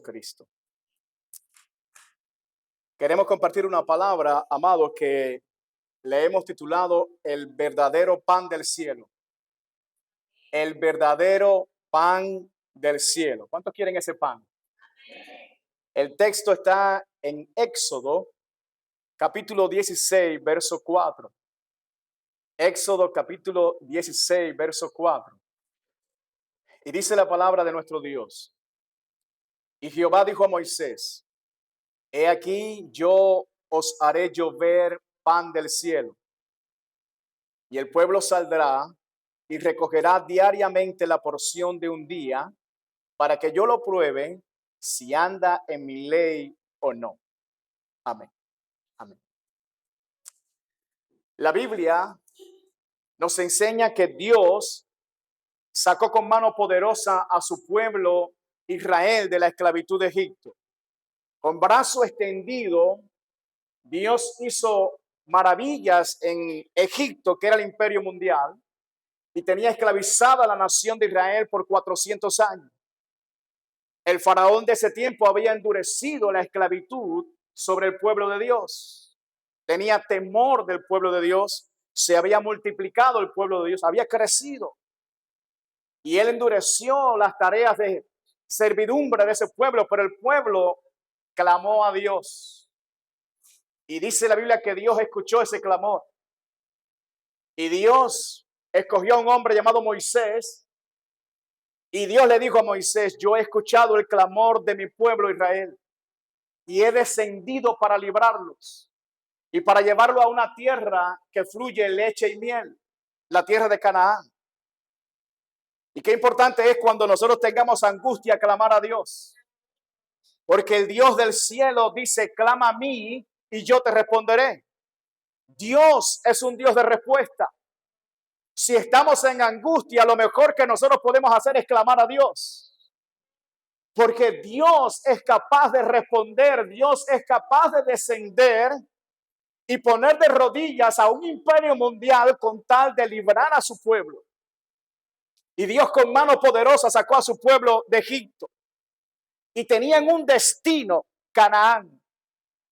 Cristo. Queremos compartir una palabra, amados, que le hemos titulado el verdadero pan del cielo. El verdadero pan del cielo. ¿Cuántos quieren ese pan? El texto está en Éxodo, capítulo 16, verso 4. Éxodo, capítulo 16, verso 4. Y dice la palabra de nuestro Dios. Y Jehová dijo a Moisés: he aquí yo os haré llover pan del cielo, y el pueblo saldrá y recogerá diariamente la porción de un día, para que yo lo pruebe si anda en mi ley o no. Amén. Amén. La Biblia nos enseña que Dios sacó con mano poderosa a su pueblo Israel de la esclavitud de Egipto. Con brazo extendido, Dios hizo maravillas en Egipto, que era el imperio mundial, y tenía esclavizada a la nación de Israel por 400 años. El faraón de ese tiempo había endurecido la esclavitud sobre el pueblo de Dios. Tenía temor del pueblo de Dios, se había multiplicado el pueblo de Dios, había crecido. Y él endureció las tareas de servidumbre de ese pueblo, pero el pueblo clamó a Dios. Y dice la Biblia que Dios escuchó ese clamor. Y Dios escogió a un hombre llamado Moisés. Y Dios le dijo a Moisés: yo he escuchado el clamor de mi pueblo Israel. Y he descendido para librarlos. Y para llevarlo a una tierra que fluye leche y miel. La tierra de Canaán. Y qué importante es cuando nosotros tengamos angustia clamar a Dios. Porque el Dios del cielo dice: clama a mí y yo te responderé. Dios es un Dios de respuesta. Si estamos en angustia, lo mejor que nosotros podemos hacer es clamar a Dios. Porque Dios es capaz de responder, Dios es capaz de descender y poner de rodillas a un imperio mundial con tal de librar a su pueblo. Y Dios con mano poderosa sacó a su pueblo de Egipto. Y tenían un destino, Canaán,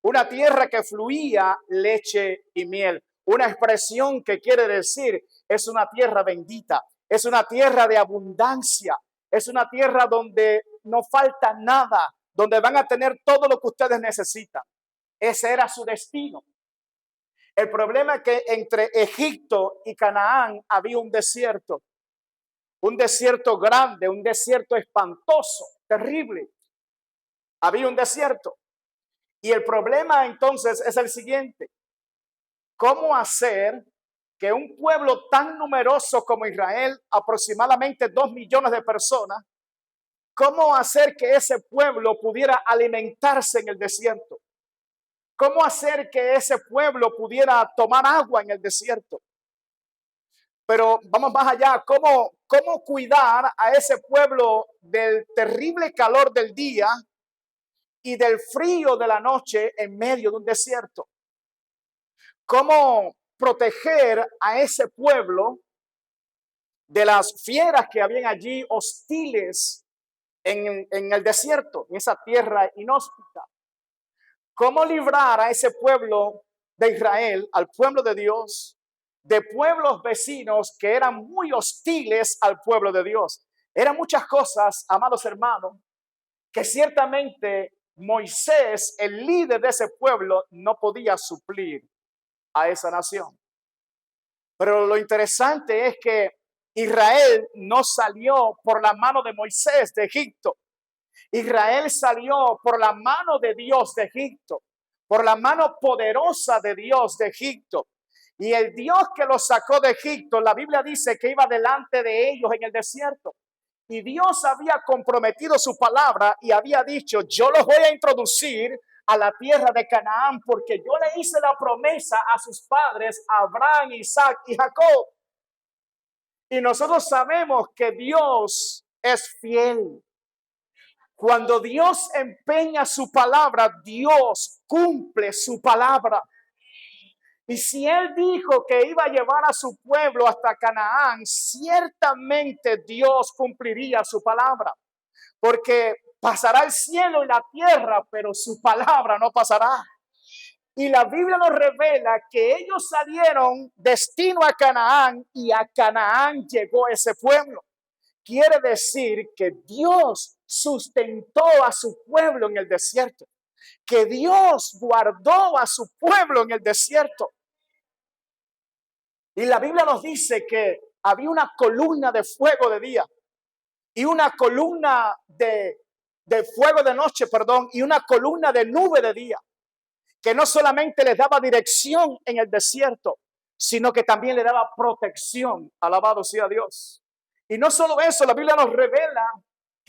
una tierra que fluía leche y miel. Una expresión que quiere decir, es una tierra bendita, es una tierra de abundancia, es una tierra donde no falta nada, donde van a tener todo lo que ustedes necesitan. Ese era su destino. El problema es que entre Egipto y Canaán había un desierto grande, un desierto espantoso, terrible. Había un desierto. Y el problema entonces es el siguiente: ¿cómo hacer que un pueblo tan numeroso como Israel, aproximadamente 2 millones de personas, cómo hacer que ese pueblo pudiera alimentarse en el desierto? ¿Cómo hacer que ese pueblo pudiera tomar agua en el desierto? Pero vamos más allá, ¿cómo cuidar a ese pueblo del terrible calor del día y del frío de la noche en medio de un desierto? ¿Cómo proteger a ese pueblo de las fieras que habían allí hostiles en el desierto, en esa tierra inhóspita? ¿Cómo librar a ese pueblo de Israel, al pueblo de Dios, de pueblos vecinos que eran muy hostiles al pueblo de Dios? Eran muchas cosas, amados hermanos, que ciertamente Moisés, el líder de ese pueblo, no podía suplir a esa nación. Pero lo interesante es que Israel no salió por la mano de Moisés de Egipto. Israel salió por la mano de Dios de Egipto, por la mano poderosa de Dios de Egipto. Y el Dios que los sacó de Egipto, la Biblia dice que iba delante de ellos en el desierto. Y Dios había comprometido su palabra y había dicho, yo los voy a introducir a la tierra de Canaán porque yo le hice la promesa a sus padres, Abraham, Isaac y Jacob. Y nosotros sabemos que Dios es fiel. Cuando Dios empeña su palabra, Dios cumple su palabra. Y si Él dijo que iba a llevar a su pueblo hasta Canaán, ciertamente Dios cumpliría su palabra. Porque pasará el cielo y la tierra, pero su palabra no pasará. Y la Biblia nos revela que ellos salieron destino a Canaán y a Canaán llegó ese pueblo. Quiere decir que Dios sustentó a su pueblo en el desierto, que Dios guardó a su pueblo en el desierto. Y la Biblia nos dice que había una columna de fuego de día y una columna de fuego de noche, y una columna de nube de día, que no solamente les daba dirección en el desierto, sino que también le daba protección. Alabado sea Dios. Y no solo eso, la Biblia nos revela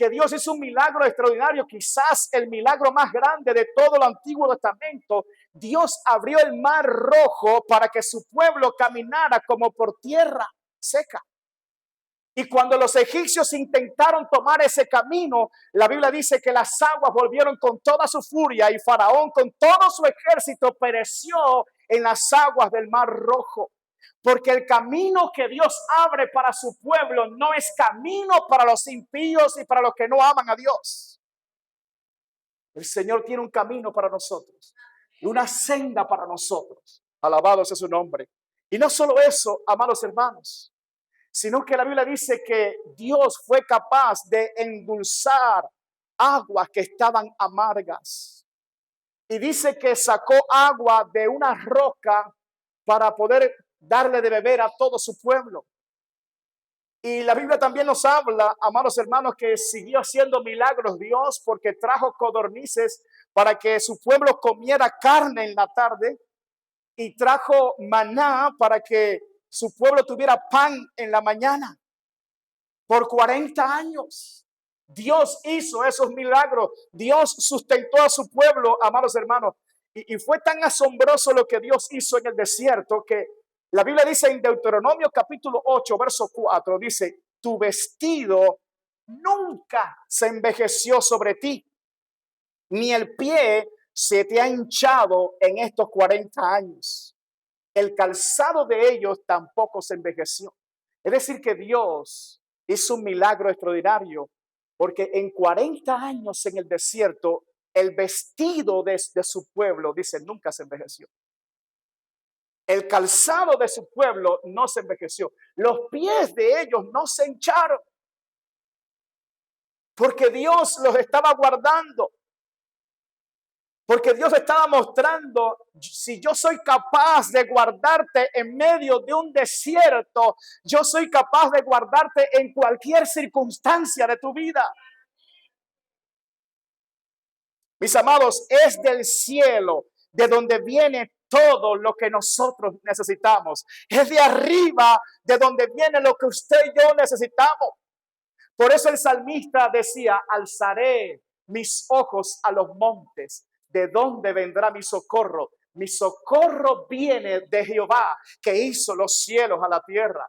que Dios hizo un milagro extraordinario, quizás el milagro más grande de todo el Antiguo Testamento. Dios abrió el mar Rojo para que su pueblo caminara como por tierra seca. Y cuando los egipcios intentaron tomar ese camino, la Biblia dice que las aguas volvieron con toda su furia y Faraón con todo su ejército pereció en las aguas del mar Rojo. Porque el camino que Dios abre para su pueblo no es camino para los impíos y para los que no aman a Dios. El Señor tiene un camino para nosotros y una senda para nosotros. Alabado sea su nombre. Y no solo eso, amados hermanos, sino que la Biblia dice que Dios fue capaz de endulzar aguas que estaban amargas. Y dice que sacó agua de una roca para poder darle de beber a todo su pueblo. Y la Biblia también nos habla, amados hermanos, que siguió haciendo milagros Dios porque trajo codornices para que su pueblo comiera carne en la tarde y trajo maná para que su pueblo tuviera pan en la mañana. Por 40 años Dios hizo esos milagros. Dios sustentó a su pueblo, amados hermanos. Y fue tan asombroso lo que Dios hizo en el desierto que la Biblia dice en Deuteronomio capítulo 8, verso 4, dice, tu vestido nunca se envejeció sobre ti, ni el pie se te ha hinchado en estos 40 años. El calzado de ellos tampoco se envejeció. Es decir, que Dios hizo un milagro extraordinario, porque en 40 años en el desierto, el vestido de su pueblo, dice, nunca se envejeció. El calzado de su pueblo no se envejeció. Los pies de ellos no se hincharon, porque Dios los estaba guardando. Porque Dios estaba mostrando, si yo soy capaz de guardarte en medio de un desierto, yo soy capaz de guardarte en cualquier circunstancia de tu vida. Mis amados, es del cielo de donde viene todo lo que nosotros necesitamos. Es de arriba de donde viene lo que usted y yo necesitamos. Por eso el salmista decía, alzaré mis ojos a los montes. ¿De dónde vendrá mi socorro? Mi socorro viene de Jehová, que hizo los cielos a la tierra.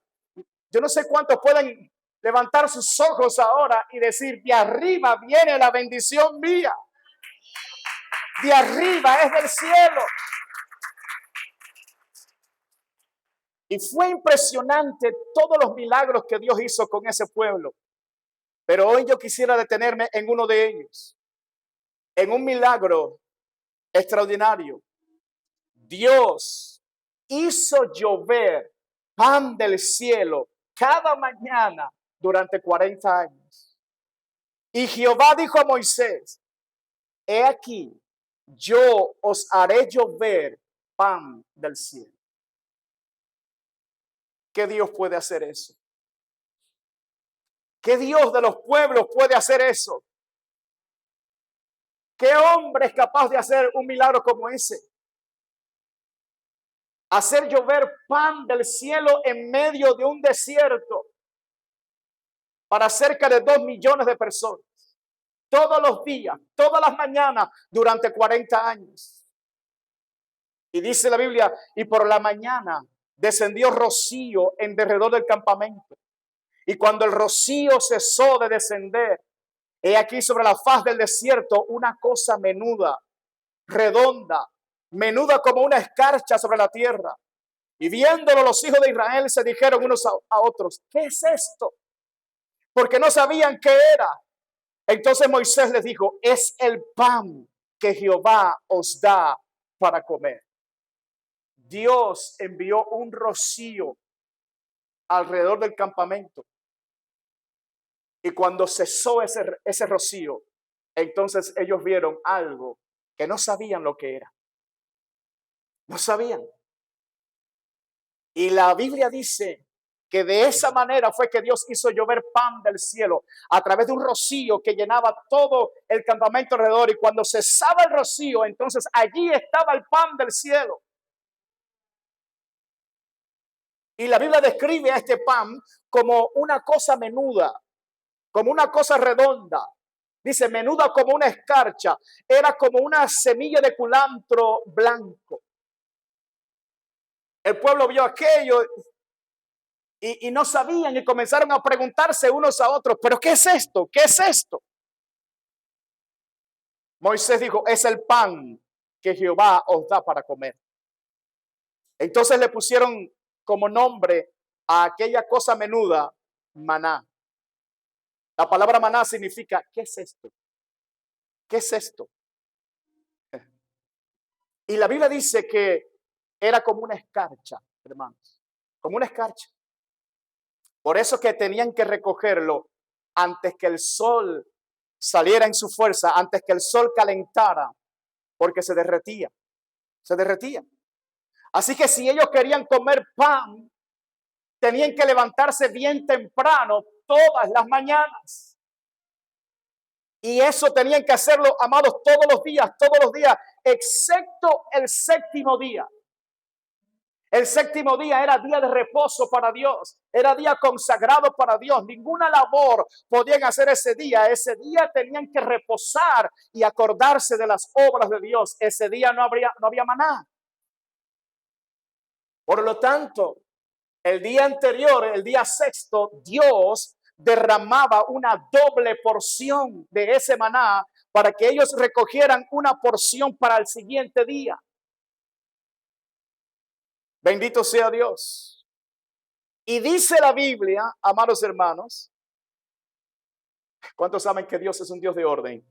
Yo no sé cuántos pueden levantar sus ojos ahora y decir, de arriba viene la bendición mía. De arriba, es del cielo. Y fue impresionante todos los milagros que Dios hizo con ese pueblo. Pero hoy yo quisiera detenerme en uno de ellos. En un milagro extraordinario. Dios hizo llover pan del cielo cada mañana durante 40 años. Y Jehová dijo a Moisés, he aquí, yo os haré llover pan del cielo. ¿Qué Dios puede hacer eso? ¿Qué Dios de los pueblos puede hacer eso? ¿Qué hombre es capaz de hacer un milagro como ese? hacer llover pan del cielo en medio de un desierto para cerca de 2 millones de personas, todos los días, todas las mañanas, durante 40 años. Y dice la Biblia, y por la mañana descendió rocío en derredor del campamento. Y cuando el rocío cesó de descender, he aquí sobre la faz del desierto una cosa menuda, redonda, menuda como una escarcha sobre la tierra. Y viéndolo los hijos de Israel se dijeron unos a otros, ¿qué es esto? Porque no sabían qué era. Entonces Moisés les dijo, es el pan que Jehová os da para comer. Dios envió un rocío alrededor del campamento. Y cuando cesó ese rocío, entonces ellos vieron algo que no sabían lo que era. No sabían. Y la Biblia dice que de esa manera fue que Dios hizo llover pan del cielo a través de un rocío que llenaba todo el campamento alrededor. Y cuando cesaba el rocío, entonces allí estaba el pan del cielo. Y la Biblia describe a este pan como una cosa menuda, como una cosa redonda. Dice, menuda como una escarcha. Era como una semilla de culantro blanco. El pueblo vio aquello y no sabían y comenzaron a preguntarse unos a otros, ¿pero qué es esto? ¿Qué es esto? Moisés dijo, es el pan que Jehová os da para comer. Entonces le pusieron como nombre a aquella cosa menuda, maná. La palabra maná significa, ¿qué es esto? ¿Qué es esto? Y la Biblia dice que era como una escarcha, hermanos, como una escarcha. Por eso que tenían que recogerlo antes que el sol saliera en su fuerza, antes que el sol calentara, porque se derretía, se derretía. Así que si ellos querían comer pan, tenían que levantarse bien temprano todas las mañanas. Y eso tenían que hacerlo, amados, todos los días, excepto el séptimo día. El séptimo día era día de reposo para Dios, era día consagrado para Dios. Ninguna labor podían hacer ese día. Ese día tenían que reposar y acordarse de las obras de Dios. Ese día no había maná. Por lo tanto, el día anterior, el día sexto, Dios derramaba una doble porción de ese maná para que ellos recogieran una porción para el siguiente día. Bendito sea Dios. Y dice la Biblia, amados hermanos, ¿cuántos saben que Dios es un Dios de orden?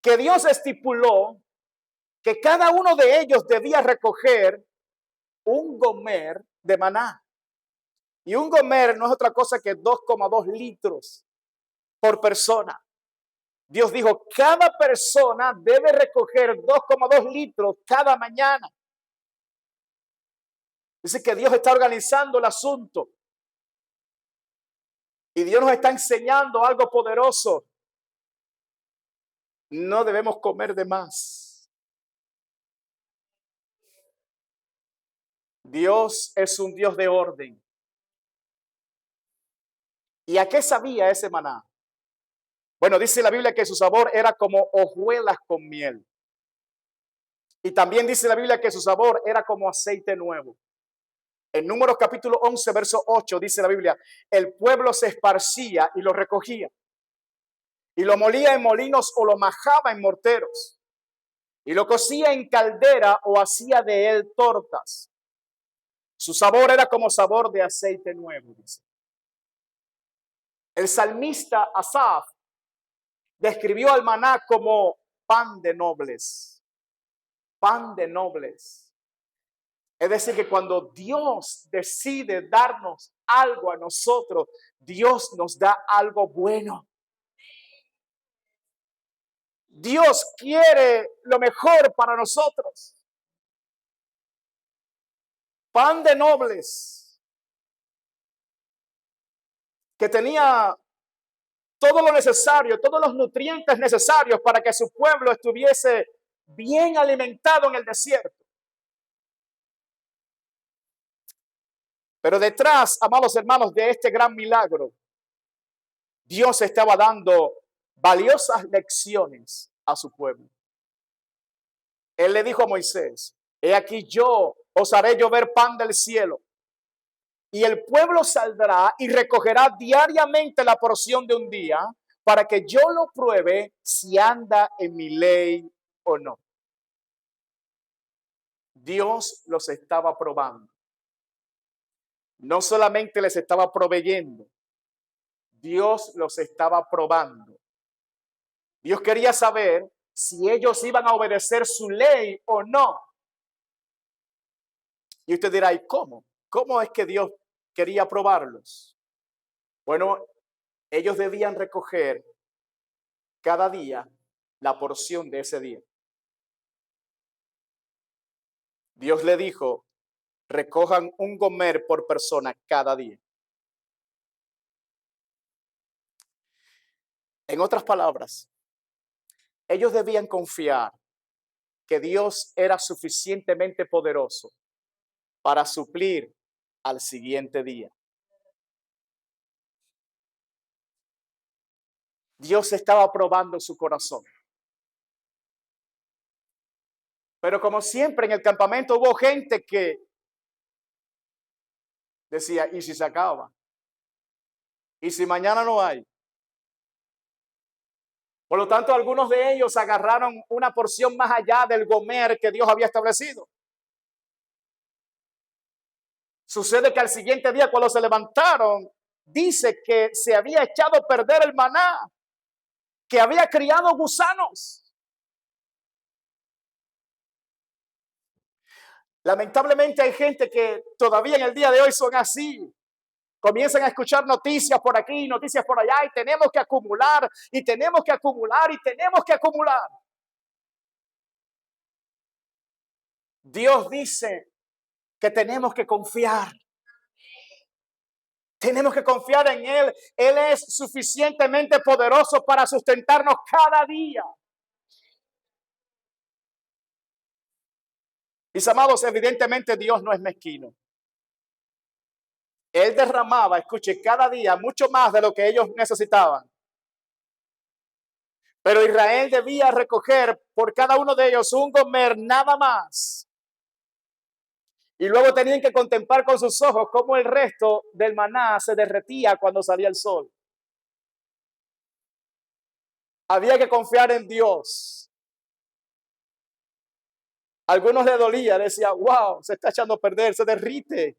Que Dios estipuló que cada uno de ellos debía recoger un gomer de maná. Y un gomer no es otra cosa que 2,2 litros por persona. Dios dijo, cada persona debe recoger 2,2 litros cada mañana. Dice que Dios está organizando el asunto. Y Dios nos está enseñando algo poderoso. No debemos comer de más. Dios es un Dios de orden. ¿Y a qué sabía ese maná? Bueno, dice la Biblia que su sabor era como hojuelas con miel. Y también dice la Biblia que su sabor era como aceite nuevo. En Números capítulo 11, verso 8, dice la Biblia, el pueblo se esparcía y lo recogía. Y lo molía en molinos o lo majaba en morteros. Y lo cocía en caldera o hacía de él tortas. Su sabor era como sabor de aceite nuevo, dice. El salmista Asaf describió al maná como pan de nobles. Pan de nobles. Es decir, que cuando Dios decide darnos algo a nosotros, Dios nos da algo bueno. Dios quiere lo mejor para nosotros. Pan de nobles, que tenía todo lo necesario, todos los nutrientes necesarios para que su pueblo estuviese bien alimentado en el desierto. Pero detrás, amados hermanos, de este gran milagro, Dios estaba dando valiosas lecciones a su pueblo. Él le dijo a Moisés: he aquí, yo os haré llover pan del cielo, y el pueblo saldrá y recogerá diariamente la porción de un día, para que yo lo pruebe si anda en mi ley o no. Dios los estaba probando. No solamente les estaba proveyendo, Dios los estaba probando. Dios quería saber si ellos iban a obedecer su ley o no. Y usted dirá: ¿y cómo? ¿Cómo es que Dios quería probarlos? Bueno, ellos debían recoger cada día la porción de ese día. Dios le dijo: recojan un gomer por persona cada día. En otras palabras, ellos debían confiar que Dios era suficientemente poderoso para suplir al siguiente día. Dios estaba probando su corazón. Pero como siempre en el campamento hubo gente que decía: ¿y si se acaba? ¿Y si mañana no hay? Por lo tanto, algunos de ellos agarraron una porción más allá del gomer que Dios había establecido. Sucede que al siguiente día, cuando se levantaron, dice que se había echado a perder el maná, que había criado gusanos. Lamentablemente hay gente que todavía en el día de hoy son así. Comienzan a escuchar noticias por aquí, noticias por allá, y tenemos que acumular, y tenemos que acumular, y tenemos que acumular. Dios dice que tenemos que confiar. Tenemos que confiar en Él. Él es suficientemente poderoso para sustentarnos cada día. Mis amados, evidentemente Dios no es mezquino. Él derramaba, escuche, cada día mucho más de lo que ellos necesitaban. Pero Israel debía recoger por cada uno de ellos un gomer nada más. Y luego tenían que contemplar con sus ojos cómo el resto del maná se derretía cuando salía el sol. Había que confiar en Dios. Algunos le dolía, decía: wow, se está echando a perder, se derrite.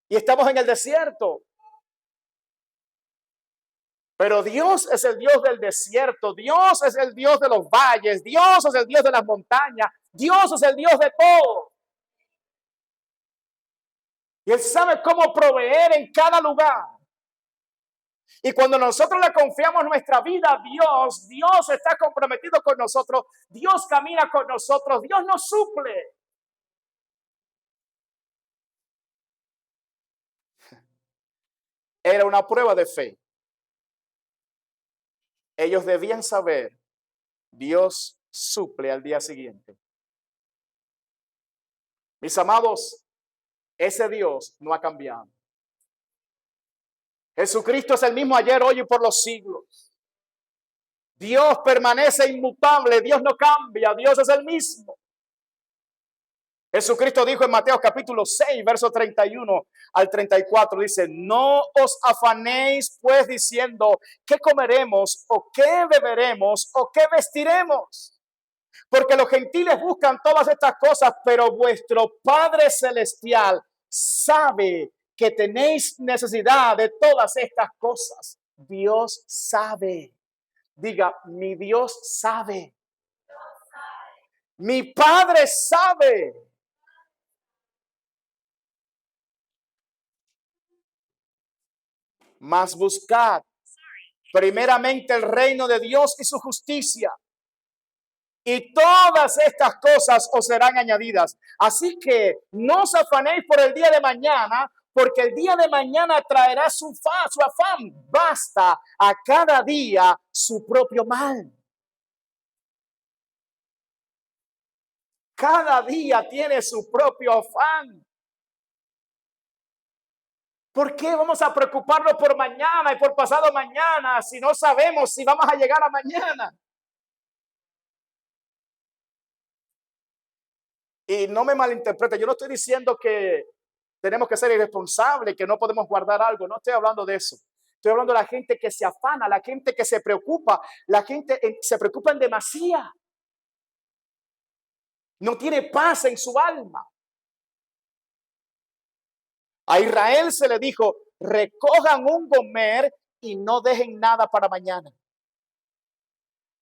Y estamos en el desierto. Pero Dios es el Dios del desierto, Dios es el Dios de los valles, Dios es el Dios de las montañas, Dios es el Dios de todo. Y Él sabe cómo proveer en cada lugar. Y cuando nosotros le confiamos nuestra vida a Dios, Dios está comprometido con nosotros, Dios camina con nosotros, Dios nos suple. Era una prueba de fe. Ellos debían saber: Dios suple al día siguiente. Mis amados, ese Dios no ha cambiado. Jesucristo es el mismo ayer, hoy y por los siglos. Dios permanece inmutable, Dios no cambia, Dios es el mismo. Jesucristo dijo en Mateo capítulo 6, verso 31 al 34, dice: no os afanéis pues diciendo qué comeremos o qué beberemos o qué vestiremos, porque los gentiles buscan todas estas cosas, pero vuestro Padre Celestial sabe que tenéis necesidad de todas estas cosas. Dios sabe. Diga: mi Dios sabe. Mi Padre sabe. Mas buscad primeramente el reino de Dios y su justicia, y todas estas cosas os serán añadidas. Así que no os afanéis por el día de mañana, porque el día de mañana traerá su afán. Basta a cada día su propio mal. Cada día tiene su propio afán. ¿Por qué vamos a preocuparnos por mañana y por pasado mañana si no sabemos si vamos a llegar a mañana? Y no me malinterprete, yo no estoy diciendo que tenemos que ser irresponsables, que no podemos guardar algo, no estoy hablando de eso. Estoy hablando de la gente que se afana, la gente que se preocupa, la gente se preocupa en demasía. No tiene paz en su alma. A Israel se le dijo, recojan un gomer y no dejen nada para mañana.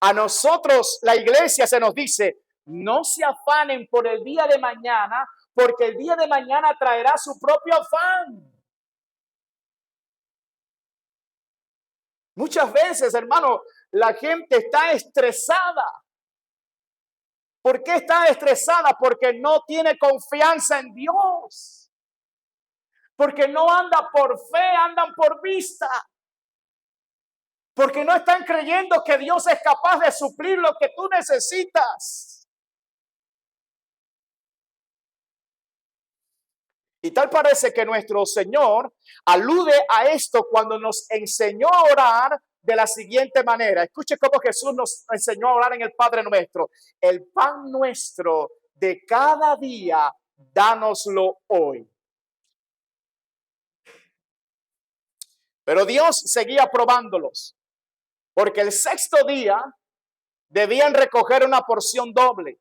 A nosotros, la iglesia, se nos dice, no se afanen por el día de mañana, porque el día de mañana traerá su propio afán. Muchas veces, hermano, la gente está estresada. ¿Por qué está estresada? Porque no tiene confianza en Dios. Porque no anda por fe, andan por vista. Porque no están creyendo que Dios es capaz de suplir lo que tú necesitas. Y tal parece que nuestro Señor alude a esto cuando nos enseñó a orar de la siguiente manera. Escuche cómo Jesús nos enseñó a orar en el Padre Nuestro. El pan nuestro de cada día, dánoslo hoy. Pero Dios seguía probándolos, porque el sexto día debían recoger una porción doble,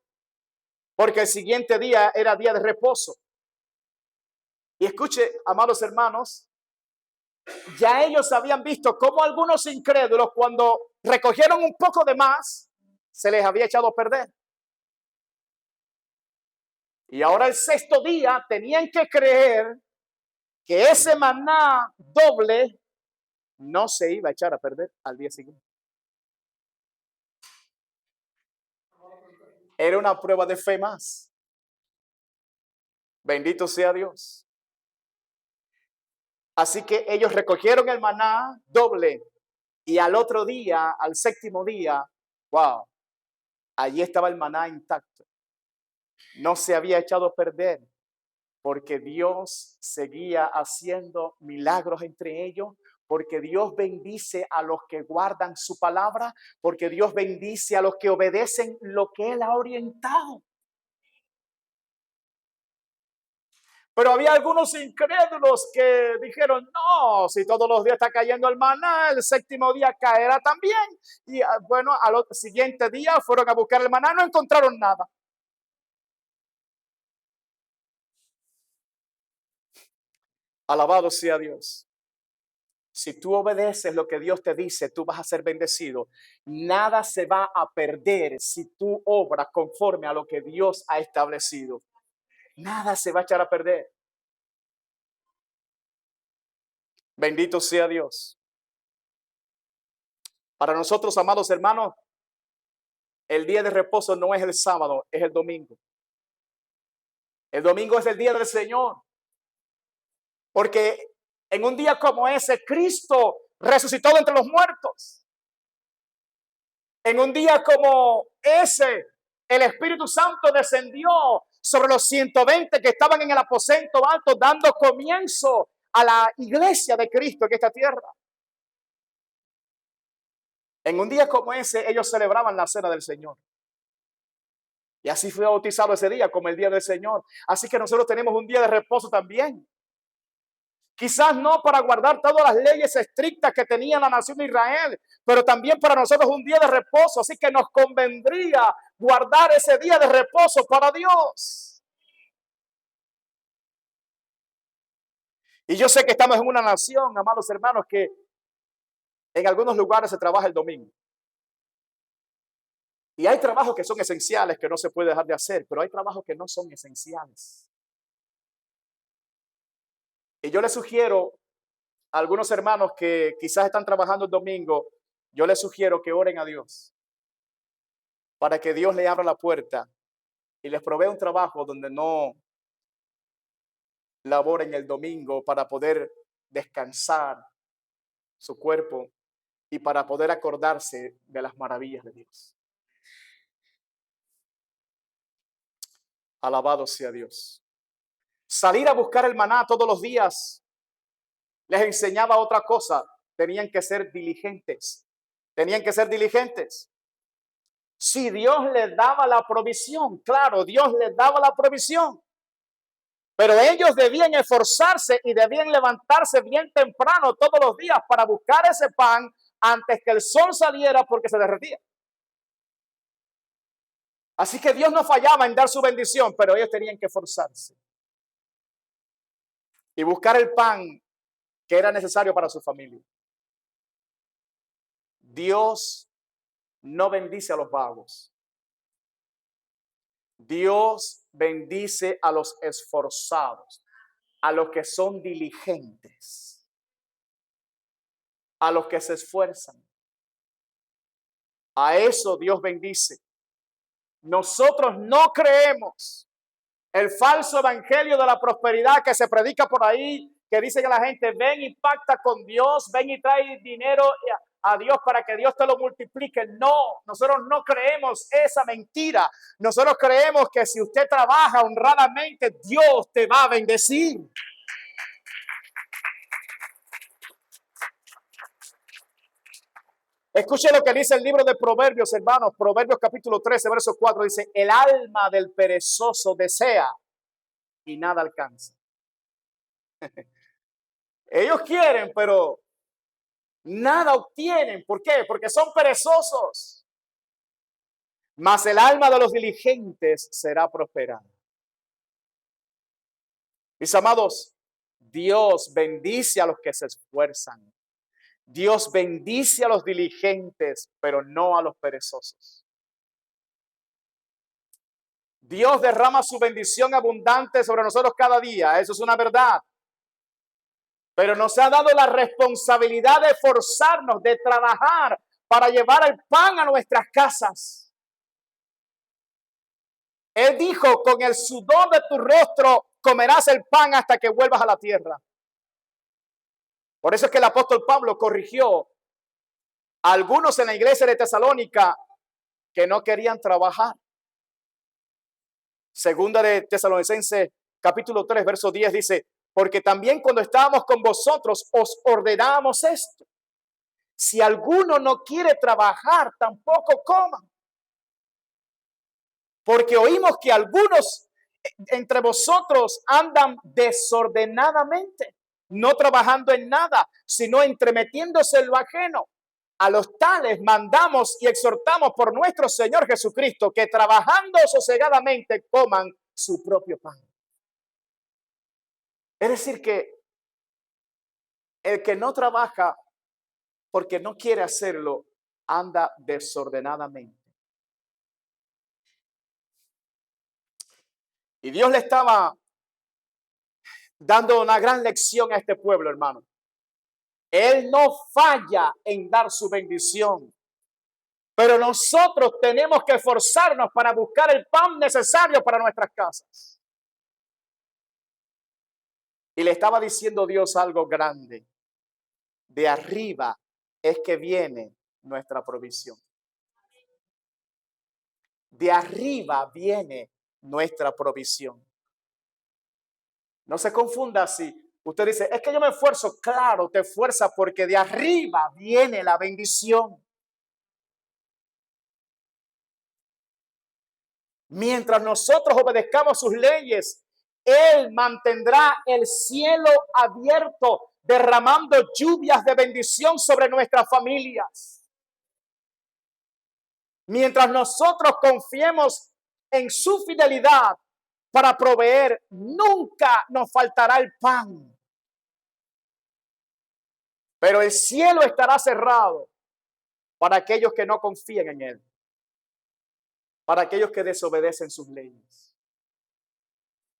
porque el siguiente día era día de reposo. Y escuche, amados hermanos, ya ellos habían visto cómo algunos incrédulos, cuando recogieron un poco de más, se les había echado a perder. Y ahora el sexto día tenían que creer que ese maná doble no se iba a echar a perder al día siguiente. Era una prueba de fe más. Bendito sea Dios. Así que ellos recogieron el maná doble y al otro día, al séptimo día, wow, allí estaba el maná intacto. No se había echado a perder porque Dios seguía haciendo milagros entre ellos, porque Dios bendice a los que guardan su palabra, porque Dios bendice a los que obedecen lo que Él ha orientado. Pero había algunos incrédulos que dijeron, no, si todos los días está cayendo el maná, el séptimo día caerá también. Y bueno, al siguiente día fueron a buscar el maná, no encontraron nada. Alabado sea Dios. Si tú obedeces lo que Dios te dice, tú vas a ser bendecido. Nada se va a perder si tú obras conforme a lo que Dios ha establecido. Nada se va a echar a perder. Bendito sea Dios. Para nosotros, amados hermanos, el día de reposo no es el sábado, es el domingo. El domingo es el día del Señor. Porque en un día como ese, Cristo resucitó de entre los muertos. En un día como ese, el Espíritu Santo descendió sobre los 120 que estaban en el aposento alto, dando comienzo a la iglesia de Cristo en esta tierra. En un día como ese, ellos celebraban la cena del Señor. Y así fue bautizado ese día como el día del Señor. Así que nosotros tenemos un día de reposo también. Quizás no para guardar todas las leyes estrictas que tenía la nación de Israel, pero también para nosotros un día de reposo. Así que nos convendría guardar ese día de reposo para Dios. Y yo sé que estamos en una nación, amados hermanos, que en algunos lugares se trabaja el domingo. Y hay trabajos que son esenciales que no se puede dejar de hacer, pero hay trabajos que no son esenciales. Y yo les sugiero a algunos hermanos que quizás están trabajando el domingo, yo les sugiero que oren a Dios para que Dios le abra la puerta y les provea un trabajo donde no laboren el domingo para poder descansar su cuerpo y para poder acordarse de las maravillas de Dios. Alabado sea Dios. Salir a buscar el maná todos los días les enseñaba otra cosa. Tenían que ser diligentes. Tenían que ser diligentes. Si Dios les daba la provisión, claro, Dios les daba la provisión. Pero ellos debían esforzarse y debían levantarse bien temprano todos los días para buscar ese pan antes que el sol saliera porque se derretía. Así que Dios no fallaba en dar su bendición, pero ellos tenían que esforzarse y buscar el pan que era necesario para su familia. Dios no bendice a los vagos. Dios bendice a los esforzados, a los que son diligentes, a los que se esfuerzan. A eso Dios bendice. Nosotros no creemos el falso evangelio de la prosperidad que se predica por ahí, que dice que la gente ven y pacta con Dios, ven y trae dinero a Dios para que Dios te lo multiplique. No, nosotros no creemos esa mentira. Nosotros creemos que si usted trabaja honradamente, Dios te va a bendecir. Escuche lo que dice el libro de Proverbios, hermanos. Proverbios capítulo 13, verso 4 dice: el alma del perezoso desea y nada alcanza. Ellos quieren, pero nada obtienen. ¿Por qué? Porque son perezosos. Mas el alma de los diligentes será prosperada. Mis amados, Dios bendice a los que se esfuerzan. Dios bendice a los diligentes, pero no a los perezosos. Dios derrama su bendición abundante sobre nosotros cada día. Eso es una verdad. Pero nos ha dado la responsabilidad de esforzarnos, de trabajar para llevar el pan a nuestras casas. Él dijo: con el sudor de tu rostro comerás el pan hasta que vuelvas a la tierra. Por eso es que el apóstol Pablo corrigió a algunos en la iglesia de Tesalónica que no querían trabajar. Segunda de Tesalonicenses capítulo 3 verso 10 dice: porque también cuando estábamos con vosotros os ordenábamos esto: si alguno no quiere trabajar, tampoco coma. Porque oímos que algunos entre vosotros andan desordenadamente, no trabajando en nada, sino entremetiéndose en lo ajeno. A los tales mandamos y exhortamos por nuestro Señor Jesucristo que trabajando sosegadamente coman su propio pan. Es decir, que el que no trabaja porque no quiere hacerlo, anda desordenadamente. Y Dios le estaba dando una gran lección a este pueblo, hermano. Él no falla en dar su bendición, pero nosotros tenemos que esforzarnos para buscar el pan necesario para nuestras casas. Y le estaba diciendo Dios algo grande: de arriba es que viene nuestra provisión. De arriba viene nuestra provisión. No se confunda si usted dice: es que yo me esfuerzo. Claro, te esfuerzas porque de arriba viene la bendición. Mientras nosotros obedezcamos sus leyes, Él mantendrá el cielo abierto, derramando lluvias de bendición sobre nuestras familias. Mientras nosotros confiemos en su fidelidad para proveer, nunca nos faltará el pan. Pero el cielo estará cerrado para aquellos que no confían en Él, para aquellos que desobedecen sus leyes.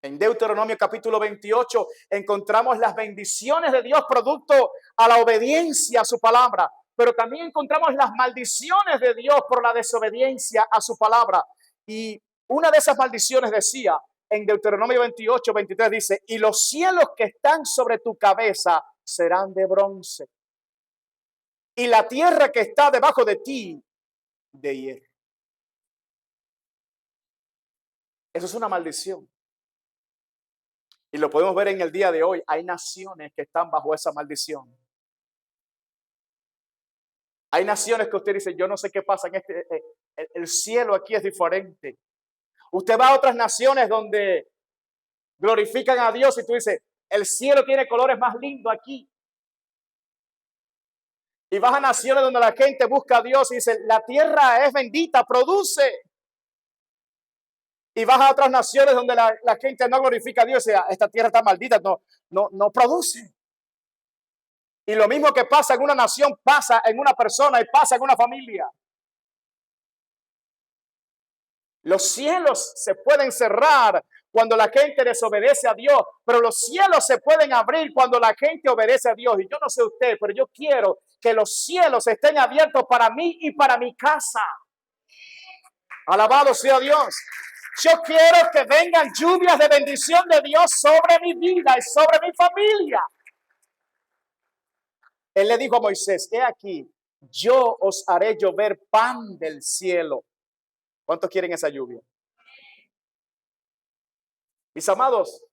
En Deuteronomio capítulo 28 encontramos las bendiciones de Dios producto a la obediencia a su palabra, pero también encontramos las maldiciones de Dios por la desobediencia a su palabra. Y una de esas maldiciones decía en Deuteronomio 28, 23 dice: y los cielos que están sobre tu cabeza serán de bronce, y la tierra que está debajo de ti de hierro. Eso es una maldición. Y lo podemos ver en el día de hoy. Hay naciones que están bajo esa maldición. Hay naciones que usted dice, yo no sé qué pasa en el cielo aquí es diferente. Usted va a otras naciones donde glorifican a Dios y tú dices, el cielo tiene colores más lindos aquí. Y vas a naciones donde la gente busca a Dios y dice, la tierra es bendita, produce. Y vas a otras naciones donde la gente no glorifica a Dios y dice, esta tierra está maldita, no produce. Y lo mismo que pasa en una nación, pasa en una persona y pasa en una familia. Los cielos se pueden cerrar cuando la gente desobedece a Dios, pero los cielos se pueden abrir cuando la gente obedece a Dios. Y yo no sé usted, pero yo quiero que los cielos estén abiertos para mí y para mi casa. Alabado sea Dios. Yo quiero que vengan lluvias de bendición de Dios sobre mi vida y sobre mi familia. Él le dijo a Moisés, he aquí, yo os haré llover pan del cielo. ¿Cuántos quieren esa lluvia? Mis amados,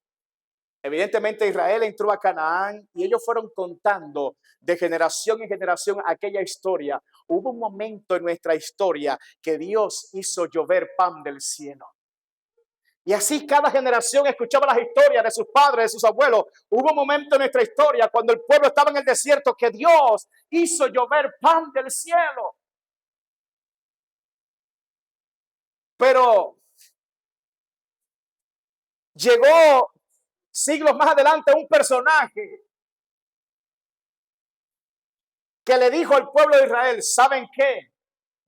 evidentemente Israel entró a Canaán y ellos fueron contando de generación en generación aquella historia. Hubo un momento en nuestra historia que Dios hizo llover pan del cielo. Y así cada generación escuchaba las historias de sus padres, de sus abuelos. Hubo un momento en nuestra historia cuando el pueblo estaba en el desierto que Dios hizo llover pan del cielo. Pero llegó siglos más adelante un personaje que le dijo al pueblo de Israel, ¿saben qué?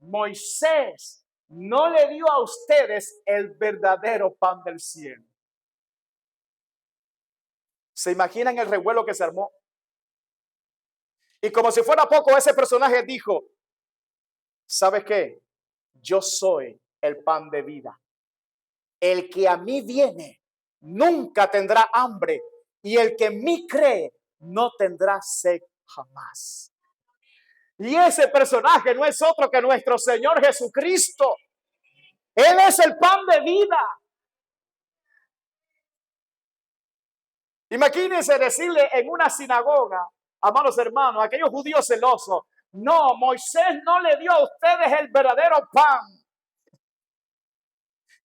Moisés no le dio a ustedes el verdadero pan del cielo. ¿Se imaginan el revuelo que se armó? Y como si fuera poco, ese personaje dijo, ¿sabes qué? Yo soy el pan de vida. El que a mí viene nunca tendrá hambre y el que en mí cree no tendrá sed jamás. Y ese personaje no es otro que nuestro Señor Jesucristo. Él es el pan de vida. Imagínense decirle en una sinagoga, amados hermanos, aquellos judíos celosos, no, Moisés no le dio a ustedes el verdadero pan.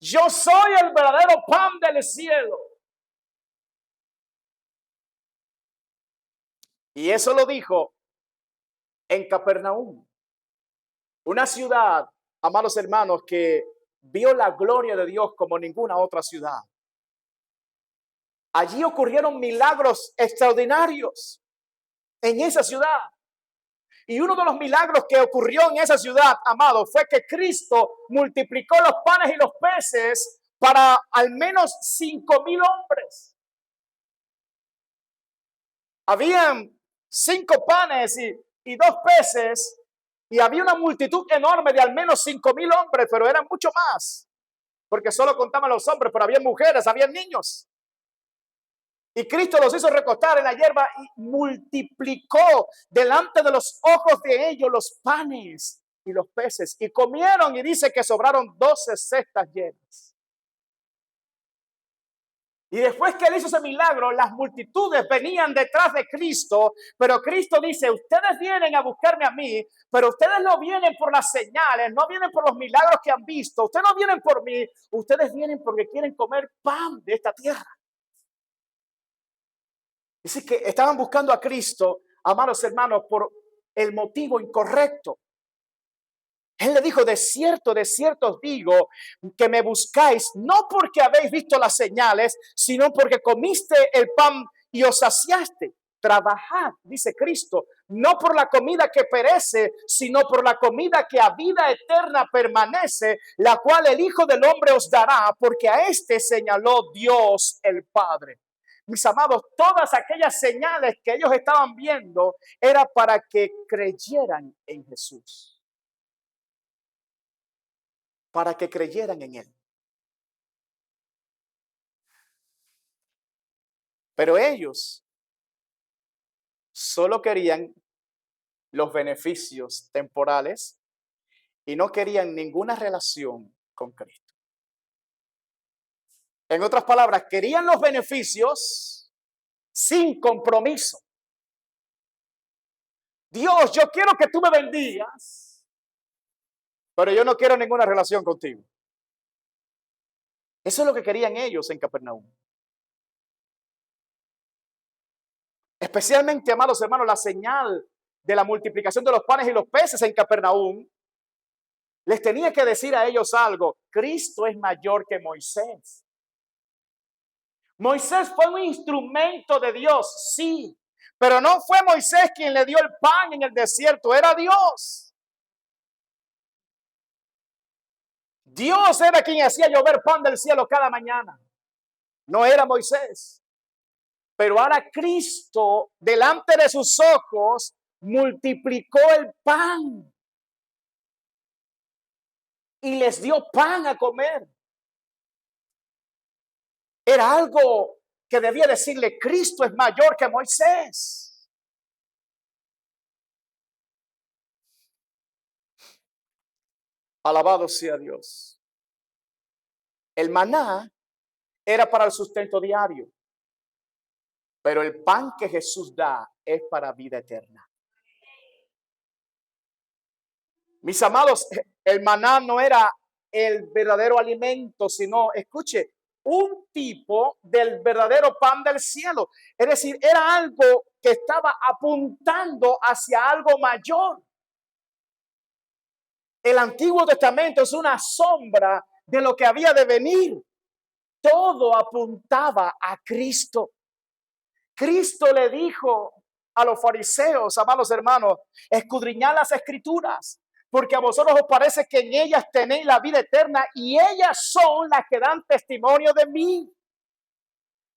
Yo soy el verdadero pan del cielo. Y eso lo dijo en Capernaum, una ciudad, amados hermanos, que vio la gloria de Dios como ninguna otra ciudad. Allí ocurrieron milagros extraordinarios en esa ciudad. Y uno de los milagros que ocurrió en esa ciudad, amado, fue que Cristo multiplicó los panes y los peces para al menos 5,000 hombres. Habían 5 panes y 2 peces y había una multitud enorme de al menos 5,000 hombres, pero eran mucho más, porque solo contaban los hombres, pero había mujeres, había niños. Y Cristo los hizo recostar en la hierba y multiplicó delante de los ojos de ellos los panes y los peces. Y comieron y dice que sobraron 12 cestas llenas. Y después que él hizo ese milagro, las multitudes venían detrás de Cristo. Pero Cristo dice, ustedes vienen a buscarme a mí, pero ustedes no vienen por las señales, no vienen por los milagros que han visto. Ustedes no vienen por mí, ustedes vienen porque quieren comer pan de esta tierra. Dice que estaban buscando a Cristo, amados hermanos, por el motivo incorrecto. Él le dijo, de cierto os digo que me buscáis, no porque habéis visto las señales, sino porque comiste el pan y os saciaste. Trabajad, dice Cristo, no por la comida que perece, sino por la comida que a vida eterna permanece, la cual el Hijo del Hombre os dará, porque a este señaló Dios el Padre. Mis amados, todas aquellas señales que ellos estaban viendo era para que creyeran en Jesús. Para que creyeran en Él. Pero ellos solo querían los beneficios temporales y no querían ninguna relación con Cristo. En otras palabras, querían los beneficios sin compromiso. Dios, yo quiero que tú me bendigas, pero yo no quiero ninguna relación contigo. Eso es lo que querían ellos en Capernaum. Especialmente, amados hermanos, la señal de la multiplicación de los panes y los peces en Capernaum les tenía que decir a ellos algo. Cristo es mayor que Moisés. Moisés fue un instrumento de Dios, sí, pero no fue Moisés quien le dio el pan en el desierto, era Dios. Dios era quien hacía llover pan del cielo cada mañana, no era Moisés. Pero ahora Cristo, delante de sus ojos, multiplicó el pan y les dio pan a comer. Era algo que debía decirle, Cristo es mayor que Moisés. Alabado sea Dios. El maná era para el sustento diario, pero el pan que Jesús da es para vida eterna. Mis amados, el maná no era el verdadero alimento, sino, escuche, un tipo del verdadero pan del cielo. Es decir, era algo que estaba apuntando hacia algo mayor. El Antiguo Testamento es una sombra de lo que había de venir. Todo apuntaba a Cristo. Cristo le dijo a los fariseos, amados hermanos, escudriñad las escrituras, porque a vosotros os parece que en ellas tenéis la vida eterna y ellas son las que dan testimonio de mí.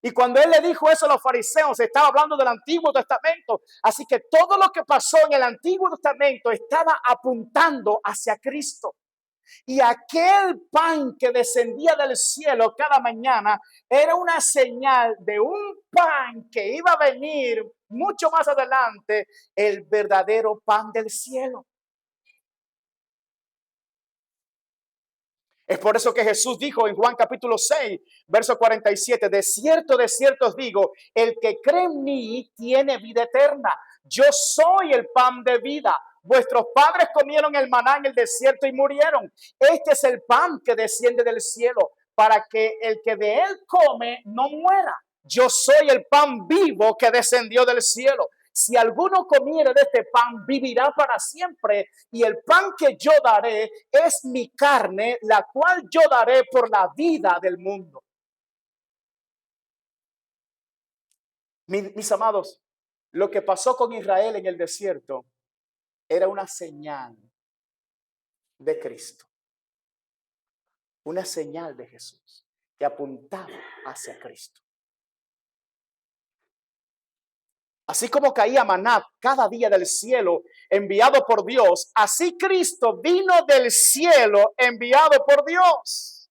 Y cuando él le dijo eso a los fariseos, estaba hablando del Antiguo Testamento. Así que todo lo que pasó en el Antiguo Testamento estaba apuntando hacia Cristo. Y aquel pan que descendía del cielo cada mañana era una señal de un pan que iba a venir mucho más adelante, el verdadero pan del cielo. Es por eso que Jesús dijo en Juan capítulo 6, verso 47, de cierto os digo, el que cree en mí tiene vida eterna. Yo soy el pan de vida. Vuestros padres comieron el maná en el desierto y murieron. Este es el pan que desciende del cielo, para que el que de él come no muera. Yo soy el pan vivo que descendió del cielo. Si alguno comiere de este pan, vivirá para siempre. Y el pan que yo daré es mi carne, la cual yo daré por la vida del mundo. Mis amados, lo que pasó con Israel en el desierto era una señal de Cristo. Una señal de Jesús que apuntaba hacia Cristo. Así como caía maná cada día del cielo enviado por Dios, así Cristo vino del cielo enviado por Dios.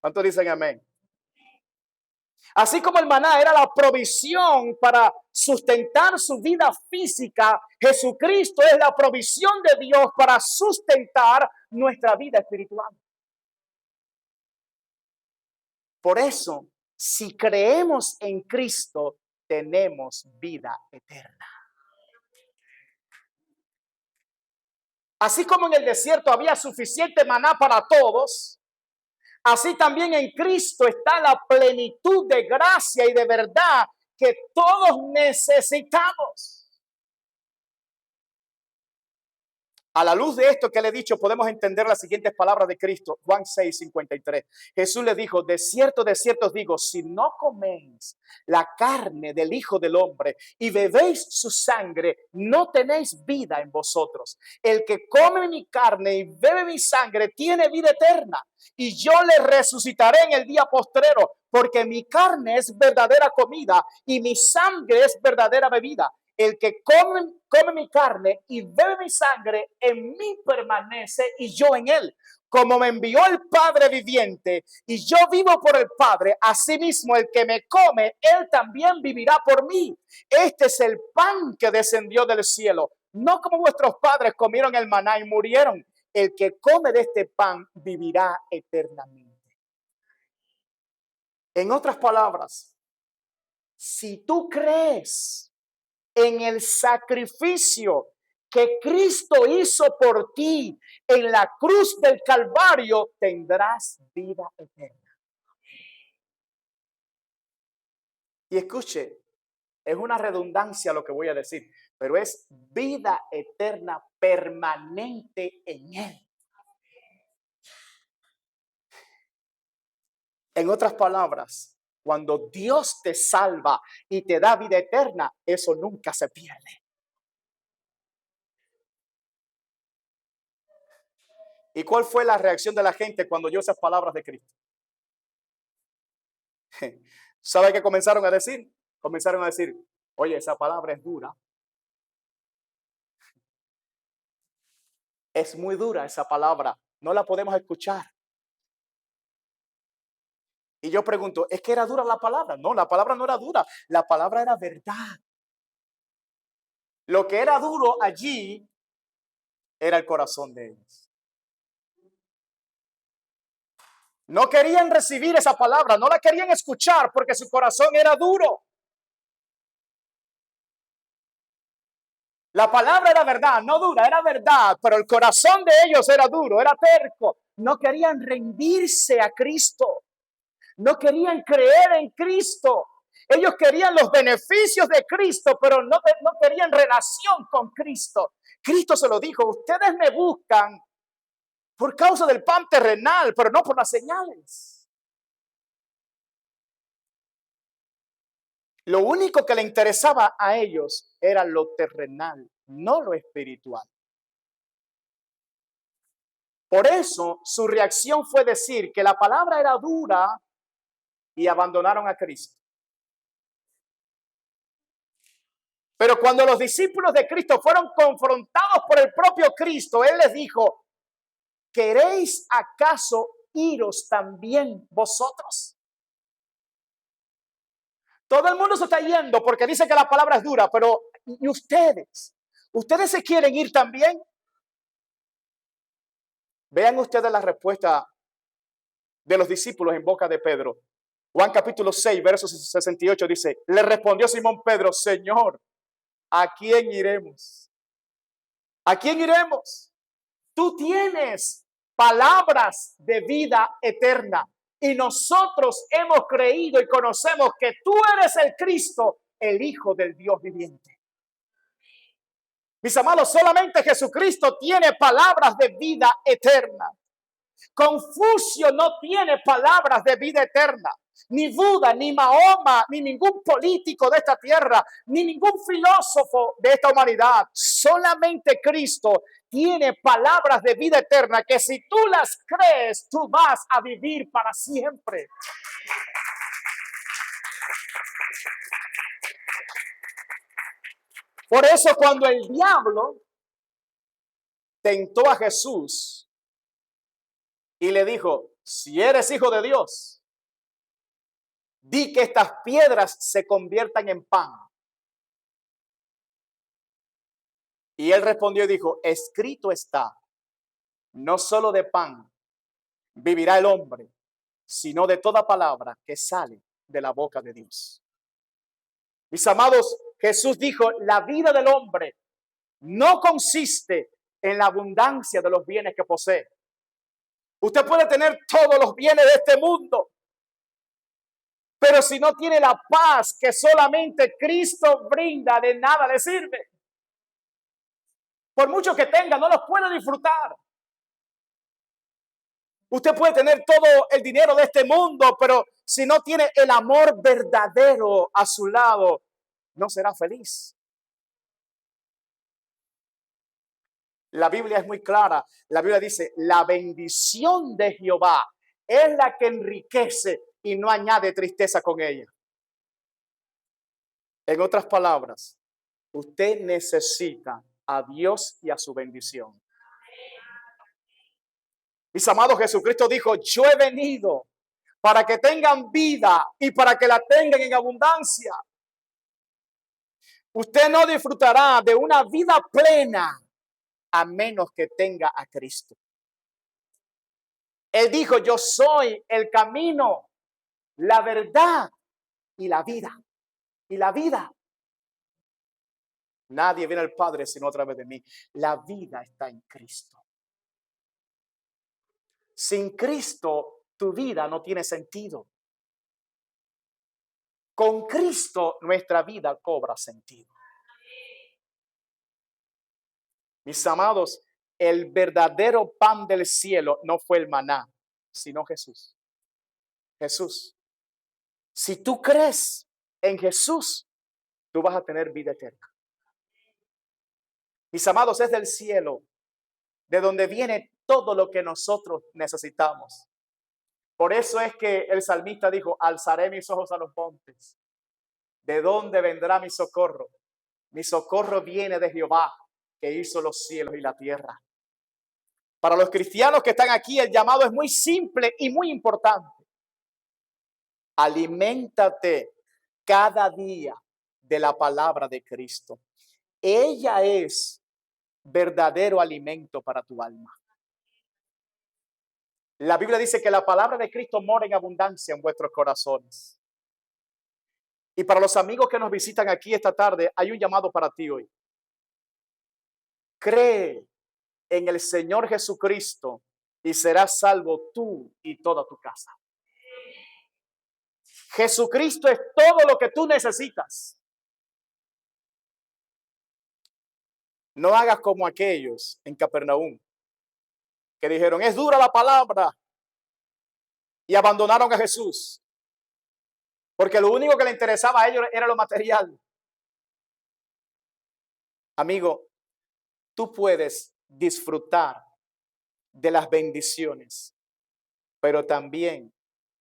¿Cuántos dicen amén? Así como el maná era la provisión para sustentar su vida física, Jesucristo es la provisión de Dios para sustentar nuestra vida espiritual. Por eso, si creemos en Cristo, tenemos vida eterna. Así como en el desierto había suficiente maná para todos, así también en Cristo está la plenitud de gracia y de verdad que todos necesitamos. A la luz de esto que le he dicho, podemos entender las siguientes palabras de Cristo. Juan 6:53. Jesús le dijo, de cierto os digo, si no coméis la carne del Hijo del Hombre y bebéis su sangre, no tenéis vida en vosotros. El que come mi carne y bebe mi sangre tiene vida eterna. Y yo le resucitaré en el día postrero, porque mi carne es verdadera comida y mi sangre es verdadera bebida. El que come mi carne y bebe mi sangre, en mí permanece y yo en él. Como me envió el Padre viviente y yo vivo por el Padre, asimismo el que me come, él también vivirá por mí. Este es el pan que descendió del cielo. No como vuestros padres comieron el maná y murieron. El que come de este pan vivirá eternamente. En otras palabras, si tú crees en el sacrificio que Cristo hizo por ti en la cruz del Calvario, tendrás vida eterna. Y escuche, es una redundancia lo que voy a decir, pero es vida eterna permanente en Él. En otras palabras, cuando Dios te salva y te da vida eterna, eso nunca se pierde. ¿Y cuál fue la reacción de la gente cuando oyó esas palabras de Cristo? ¿Sabe qué comenzaron a decir? Comenzaron a decir, oye, esa palabra es dura. Es muy dura esa palabra. No la podemos escuchar. Y yo pregunto, ¿es que era dura la palabra? No, la palabra no era dura. La palabra era verdad. Lo que era duro allí era el corazón de ellos. No querían recibir esa palabra, no la querían escuchar porque su corazón era duro. La palabra era verdad, no dura, era verdad, pero el corazón de ellos era duro, era terco. No querían rendirse a Cristo, no querían creer en Cristo. Ellos querían los beneficios de Cristo, pero no querían relación con Cristo. Cristo se lo dijo, ustedes me buscan por causa del pan terrenal, pero no por las señales. Lo único que le interesaba a ellos era lo terrenal, no lo espiritual. Por eso su reacción fue decir que la palabra era dura y abandonaron a Cristo. Pero cuando los discípulos de Cristo fueron confrontados por el propio Cristo, Él les dijo, ¿queréis acaso iros también vosotros? Todo el mundo se está yendo porque dice que la palabra es dura, pero ¿y ustedes? ¿Ustedes se quieren ir también? Vean ustedes la respuesta de los discípulos en boca de Pedro. Juan capítulo 6, verso 68 dice, le respondió Simón Pedro, Señor, ¿a quién iremos? ¿A quién iremos? Tú tienes palabras de vida eterna y nosotros hemos creído y conocemos que tú eres el Cristo, el Hijo del Dios viviente. Mis amados, solamente Jesucristo tiene palabras de vida eterna. Confucio no tiene palabras de vida eterna. Ni Buda, ni Mahoma, ni ningún político de esta tierra, ni ningún filósofo de esta humanidad. Solamente Cristo tiene palabras de vida eterna que si tú las crees, tú vas a vivir para siempre. Por eso cuando el diablo tentó a Jesús y le dijo, si eres hijo de Dios, di que estas piedras se conviertan en pan. Y él respondió y dijo, escrito está, no solo de pan vivirá el hombre, sino de toda palabra que sale de la boca de Dios. Mis amados, Jesús dijo, la vida del hombre no consiste en la abundancia de los bienes que posee. Usted puede tener todos los bienes de este mundo, pero si no tiene la paz que solamente Cristo brinda, de nada le sirve. Por mucho que tenga, no los puede disfrutar. Usted puede tener todo el dinero de este mundo, pero si no tiene el amor verdadero a su lado, no será feliz. La Biblia es muy clara. La Biblia dice, la bendición de Jehová es la que enriquece y no añade tristeza con ella. En otras palabras, usted necesita a Dios y a su bendición. Mis amados, Jesucristo dijo, yo he venido para que tengan vida y para que la tengan en abundancia. Usted no disfrutará de una vida plena a menos que tenga a Cristo. Él dijo, yo soy el camino, la verdad y la vida. Y la vida. Nadie viene al Padre sino a través de mí. La vida está en Cristo. Sin Cristo, tu vida no tiene sentido. Con Cristo, nuestra vida cobra sentido. Mis amados, el verdadero pan del cielo no fue el maná, sino Jesús. Jesús. Si tú crees en Jesús, tú vas a tener vida eterna. Mis amados, es del cielo, de donde viene todo lo que nosotros necesitamos. Por eso es que el salmista dijo, alzaré mis ojos a los montes. ¿De dónde vendrá mi socorro? Mi socorro viene de Jehová, que hizo los cielos y la tierra. Para los cristianos que están aquí, el llamado es muy simple y muy importante. Aliméntate cada día de la palabra de Cristo. Ella es verdadero alimento para tu alma. La Biblia dice que la palabra de Cristo mora en abundancia en vuestros corazones. Y para los amigos que nos visitan aquí esta tarde, hay un llamado para ti hoy. Cree en el Señor Jesucristo y serás salvo tú y toda tu casa. Jesucristo es todo lo que tú necesitas. No hagas como aquellos en Capernaum que dijeron, es dura la palabra, y abandonaron a Jesús. Porque lo único que le interesaba a ellos era lo material. Amigo, tú puedes disfrutar de las bendiciones, pero también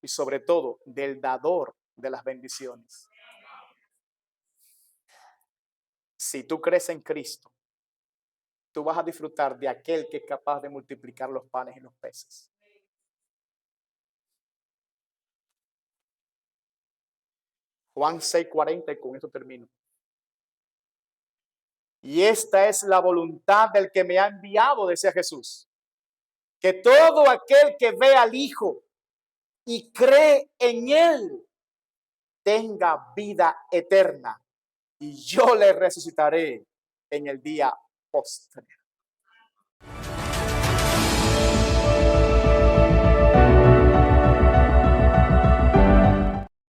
y sobre todo del dador de las bendiciones. Si tú crees en Cristo, tú vas a disfrutar de aquel que es capaz de multiplicar los panes y los peces. Juan 6:40, y con esto termino. Y esta es la voluntad del que me ha enviado, decía Jesús, que todo aquel que ve al Hijo y cree en Él tenga vida eterna, y yo le resucitaré en el día postrero.